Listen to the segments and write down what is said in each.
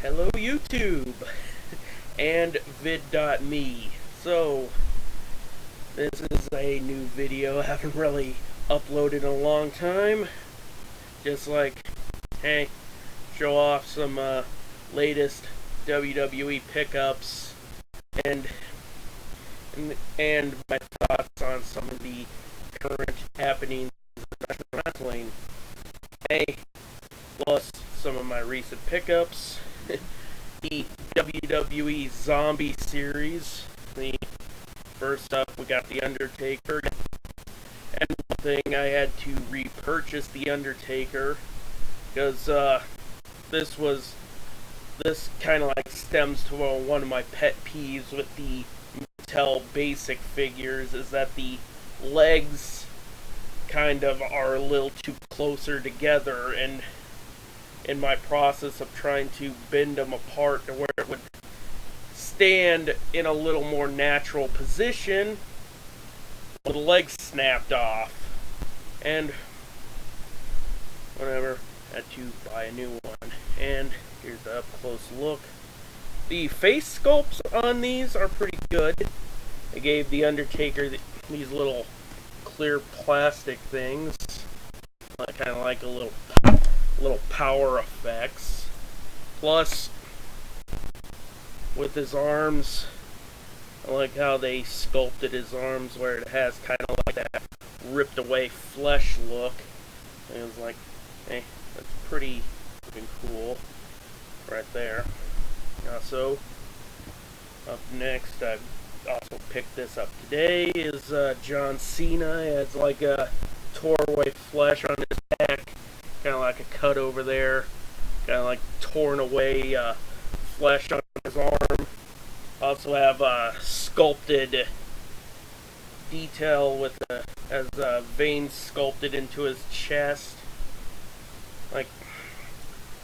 Hello YouTube and vid.me. So this is a new video. I haven't really uploaded in a long time. Just like, hey, show off some latest WWE pickups and my thoughts on some of the current happenings in professional wrestling. Hey, plus some of my recent pickups. The WWE Zombie series. First up, we got the Undertaker. And one thing, I had to repurchase the Undertaker because this kind of like stems to one of my pet peeves with the Mattel basic figures, is that the legs kind of are a little too closer together, and in my process of trying to bend them apart to where it would stand in a little more natural position, the legs snapped off, and whatever, had to buy a new one. And here's the up close look. The face sculpts on these are pretty good. I gave the Undertaker these little clear plastic things, kind of like a little power effects. Plus, with his arms, I like how they sculpted his arms where it has kind of like that ripped away flesh look. And it was like, hey, that's pretty looking cool right there. Also, up next, I also picked this up today, is John Cena. It has like a tore away flesh on his back, kind of like a cut over there, kind of like torn away flesh on his arm. Also have a sculpted detail with as veins sculpted into his chest. Like,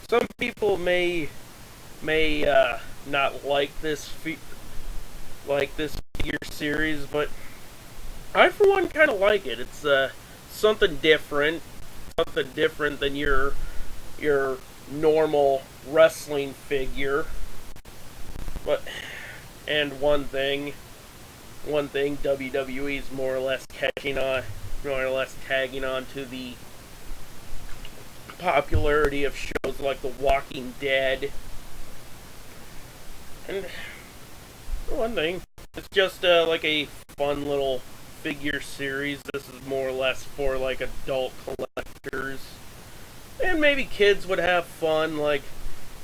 some people may not like this figure series, but I for one kind of like it. It's something different than your normal wrestling figure. But one thing WWE is more or less tagging on to the popularity of shows like The Walking Dead. And one thing, it's just like a fun little figure series. This is more or less for like adult collectors, and maybe kids would have fun like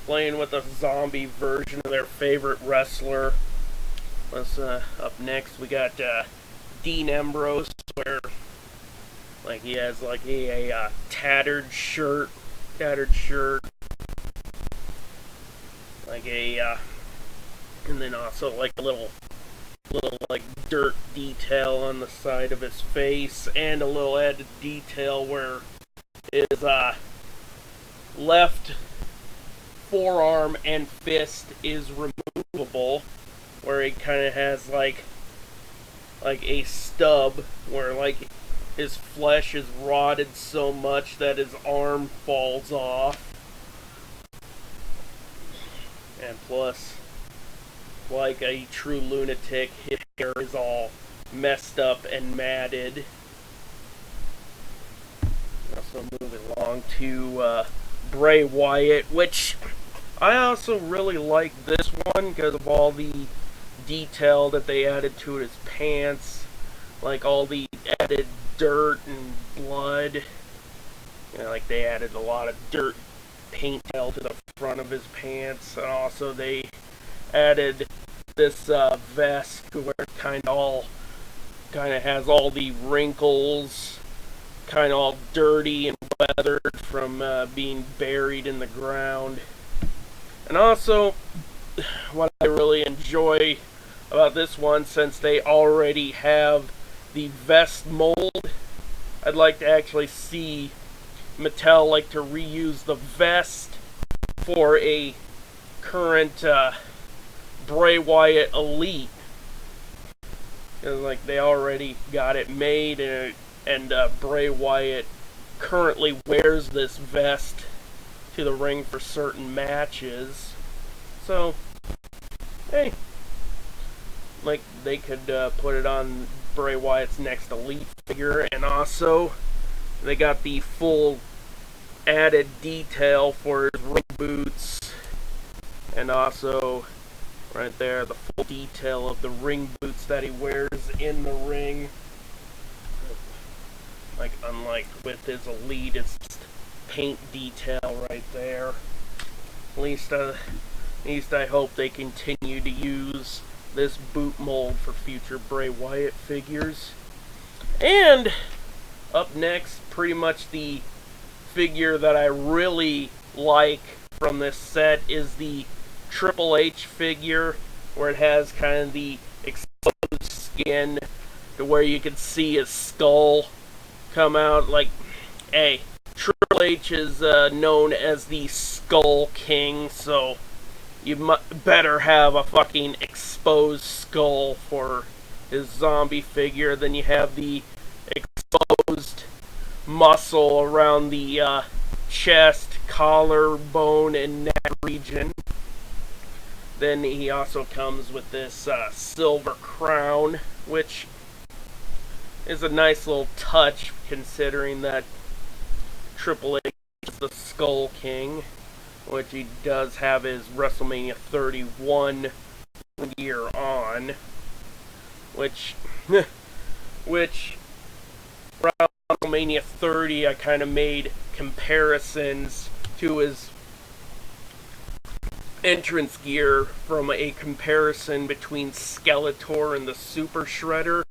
playing with a zombie version of their favorite wrestler. Plus, up next we got Dean Ambrose, where like he has like a tattered shirt, like a and then also like a little like dirt detail on the side of his face, and a little added detail where his left forearm and fist is removable, where he kind of has like a stub where like his flesh is rotted so much that his arm falls off. And plus, like a true lunatic, his hair is all messed up and matted. Also moving along to Bray Wyatt, which I also really like this one because of all the detail that they added to his pants, like all the added dirt and blood. Like they added a lot of dirt paint to the front of his pants, and also they added this vest where it kind of has all the wrinkles, kind of all dirty and weathered from being buried in the ground. And also, what I really enjoy about this one, since they already have the vest mold, I'd like to actually see Mattel like to reuse the vest for a current Bray Wyatt Elite. Like they already got it made, and Bray Wyatt currently wears this vest to the ring for certain matches. So, hey, like, they could put it on Bray Wyatt's next Elite figure, and also they got the full added detail for his ring boots, and also right there the full detail of the ring boots that he wears in the ring. Like, unlike with his Elite, it's just paint detail right there. At least I hope they continue to use this boot mold for future Bray Wyatt figures. And up next, pretty much the figure that I really like from this set is the Triple H figure, where it has kind of the exposed skin to where you can see his skull come out. Like, hey, Triple H is known as the Skull King, so you better have a fucking exposed skull for his zombie figure. Then you have the exposed muscle around the chest, collarbone, and neck region. Then he also comes with this silver crown, which is a nice little touch considering that Triple H is the Skull King, which he does have his WrestleMania 31 gear on, which around WrestleMania 30 I kind of made comparisons to his entrance gear from a comparison between Skeletor and the Super Shredder.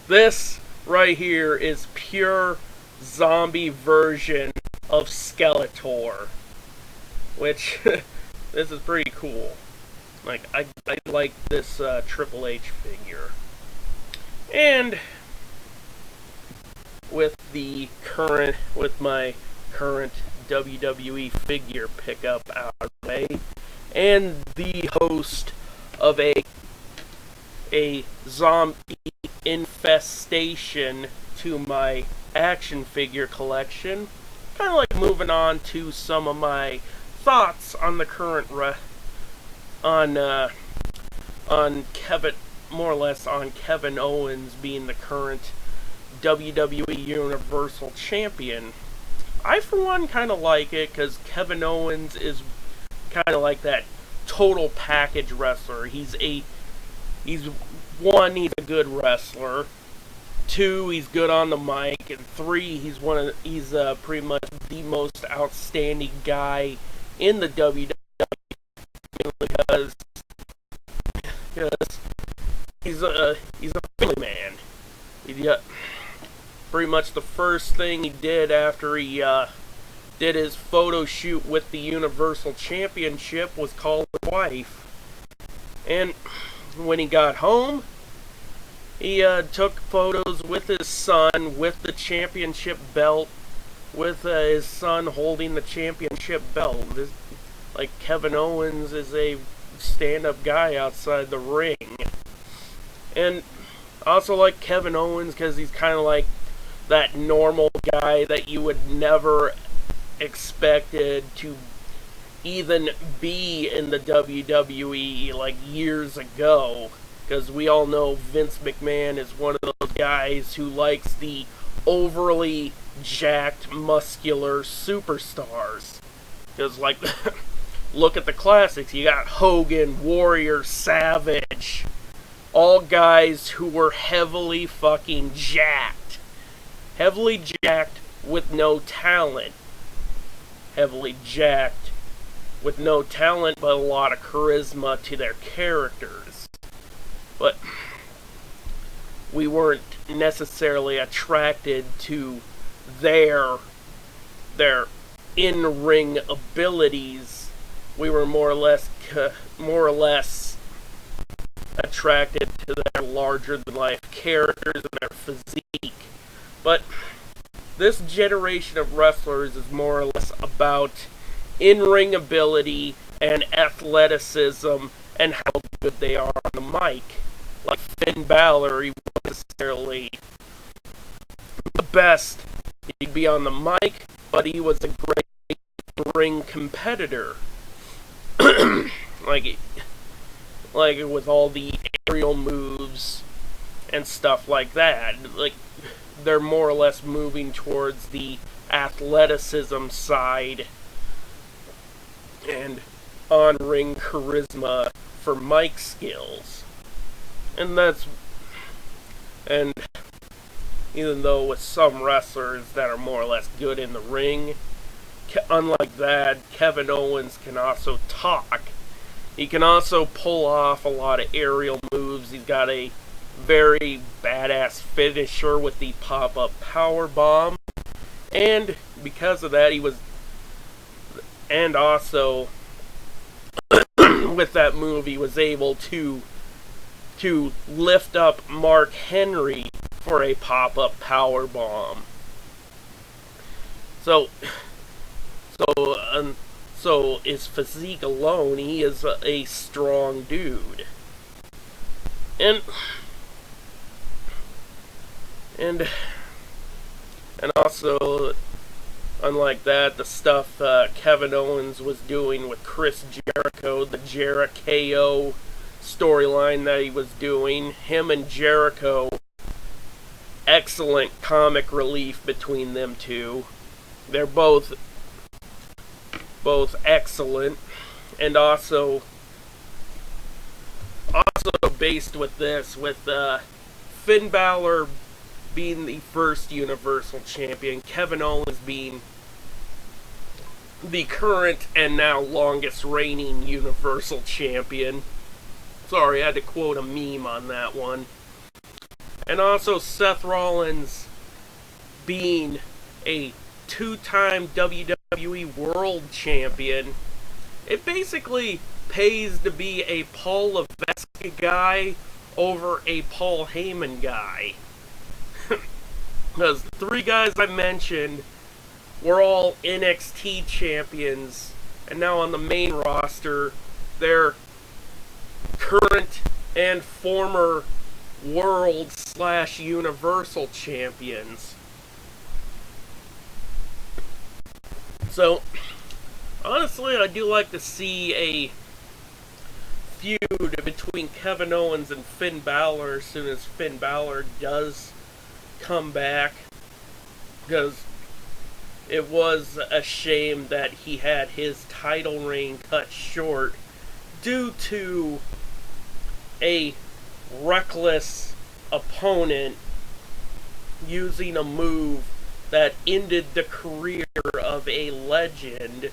This right here is pure zombie version of Skeletor, which this is pretty cool. Like, I like this Triple H figure. And with my current WWE figure pickup out of the way, and the host of a zombie infestation to my action figure collection, kind of like moving on to some of my thoughts on the current on Kevin, more or less on Kevin Owens being the current WWE Universal Champion. I, for one, kind of like it because Kevin Owens is kind of like that total package wrestler. He's a good wrestler. 2, he's good on the mic, and 3, he's pretty much the most outstanding guy in the WWE because he's a family man. Pretty much the first thing he did after he did his photo shoot with the Universal Championship was call his wife. And when he got home, he took photos with his son with the championship belt, with his son holding the championship belt. Like, Kevin Owens is a stand-up guy outside the ring. And I also like Kevin Owens because he's kind of like that normal guy that you would never expected to even be in the WWE like years ago. Because we all know Vince McMahon is one of those guys who likes the overly jacked, muscular superstars. Because, like, look at the classics. You got Hogan, Warrior, Savage. All guys who were heavily fucking jacked. Heavily jacked with no talent. Heavily jacked with no talent but a lot of charisma to their characters. But we weren't necessarily attracted to their in-ring abilities. We were more or less attracted to their larger-than-life characters and their physique. But this generation of wrestlers is more or less about in-ring ability and athleticism and how good they are on the mic. Like Finn Balor, he wasn't necessarily the best he'd be on the mic, but he was a great ring competitor. like like with all the aerial moves and stuff like that. Like, they're more or less moving towards the athleticism side and on-ring charisma for mic skills. And even though with some wrestlers that are more or less good in the ring, unlike that, Kevin Owens can also talk. He can also pull off a lot of aerial moves. He's got a very badass finisher with the pop-up power bomb. And because of that, and also with that move, he was able to lift up Mark Henry for a pop-up power bomb. So his physique alone, he is a strong dude. And also, unlike that, the stuff Kevin Owens was doing with Chris Jericho, the Jericho storyline that he was doing, him and Jericho, excellent comic relief between them two. They're both excellent, and also based with this, with Finn Balor being the first Universal Champion, Kevin Owens being the current and now longest reigning Universal Champion. Sorry, I had to quote a meme on that one. And also Seth Rollins being a two-time WWE World Champion. It basically pays to be a Paul Levesque guy over a Paul Heyman guy. Because the three guys I mentioned were all NXT champions, and now on the main roster, they're current and former World/Universal champions. So, honestly, I do like to see a feud between Kevin Owens and Finn Balor as soon as Finn Balor does come back, because it was a shame that he had his title reign cut short due to a reckless opponent using a move that ended the career of a legend.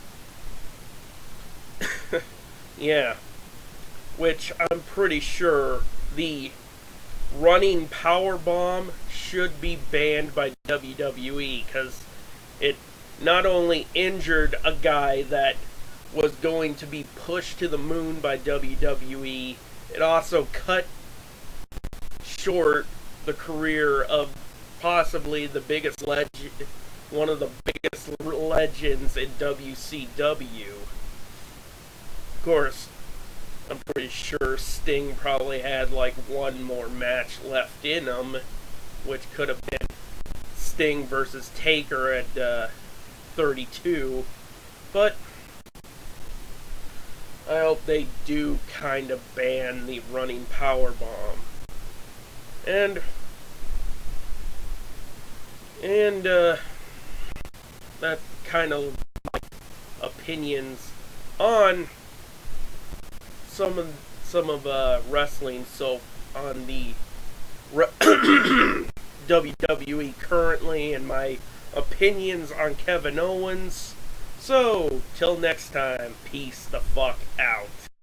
Yeah. Which I'm pretty sure the running power bomb should be banned by WWE, because it not only injured a guy that was going to be pushed to the moon by WWE, it also cut short the career of possibly the biggest legend, one of the biggest legends in WCW. Of course, I'm pretty sure Sting probably had like one more match left in him, which could have been Sting versus Taker at 32. But I hope they do kind of ban the running power bomb. And that's kind of my opinions on some of wrestling. So on the WWE currently, and my opinions on Kevin Owens. So till next time, peace the fuck out.